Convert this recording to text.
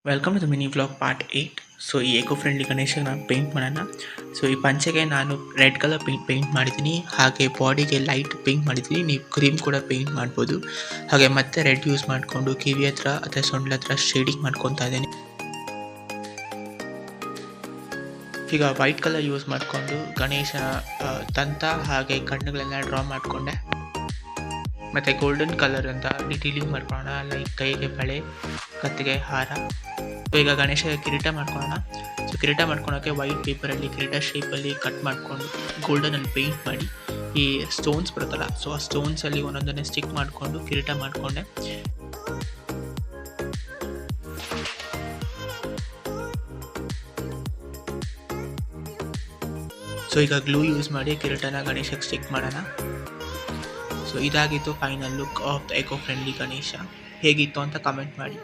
Welcome to the mini vlog part 8. So ಈ eco friendly ಗಣೇಶಗೆ ನಾನು ಪೇಂಟ್ ಮಾಡೋಣ. ಸೊ ಈ ಪಂಚೆಗೆ ನಾನು ರೆಡ್ ಕಲರ್ ಪೇಂಟ್ ಮಾಡಿದ್ದೀನಿ, ಹಾಗೆ ಬಾಡಿಗೆ ಲೈಟ್ ಪೇಂಟ್ ಮಾಡಿದ್ದೀನಿ. ನೀವು ಕ್ರೀಮ್ ಕೂಡ ಪೇಂಟ್ ಮಾಡ್ಬೋದು. ಹಾಗೆ ಮತ್ತೆ ರೆಡ್ ಯೂಸ್ ಮಾಡಿಕೊಂಡು ಕಿವಿ ಹತ್ರ ಅಥವಾ ಸೊಂಡ್ಲ ಹತ್ರ ಶೇಡಿಂಗ್ ಮಾಡ್ಕೊತಾ ಇದ್ದೀನಿ. ಈಗ ವೈಟ್ ಕಲರ್ ಯೂಸ್ ಮಾಡಿಕೊಂಡು ಗಣೇಶನ ದಂತ ಹಾಗೆ ಕಣ್ಣುಗಳೆಲ್ಲ ಡ್ರಾ ಮಾಡಿಕೊಂಡೆ. ಮತ್ತು ಗೋಲ್ಡನ್ ಕಲರ್ ಅಂತ ಡಿಟೇಲಿಂಗ್ ಮಾಡ್ಕೊಳ್ಳೋಣ, ಲೈಕ್ ಕೈಗೆ ಬಳೆ, ಕತ್ತಿಗೆ ಹಾರ. ಈಗ ಗಣೇಶ ಕಿರೀಟ ಮಾಡ್ಕೊಳ್ಳೋಣ. ಸೊ ಕಿರೀಟ ಮಾಡ್ಕೊಳೋಕ್ಕೆ ವೈಟ್ ಪೇಪರಲ್ಲಿ ಕಿರೀಟ ಶೇಪಲ್ಲಿ ಕಟ್ ಮಾಡಿಕೊಂಡು ಗೋಲ್ಡನಲ್ಲಿ ಪೇಂಟ್ ಮಾಡಿ ಈ ಸ್ಟೋನ್ಸ್ ಬರುತ್ತಲ್ಲ, ಸೊ ಆ ಸ್ಟೋನ್ಸಲ್ಲಿ ಒಂದೊಂದನ್ನೇ ಸ್ಟಿಕ್ ಮಾಡಿಕೊಂಡು ಕಿರೀಟ ಮಾಡಿಕೊಂಡೆ. ಸೊ ಈಗ ಗ್ಲೂ ಯೂಸ್ ಮಾಡಿ ಕಿರೀಟನ ಗಣೇಶಕ್ಕೆ ಸ್ಟಿಕ್ ಮಾಡೋಣ. ಸೊ ಇದಾಗಿತ್ತು final look of the eco friendly Ganesha. ಹೇಗಿತ್ತು ಅಂತ ಕಮೆಂಟ್ ಮಾಡಿ.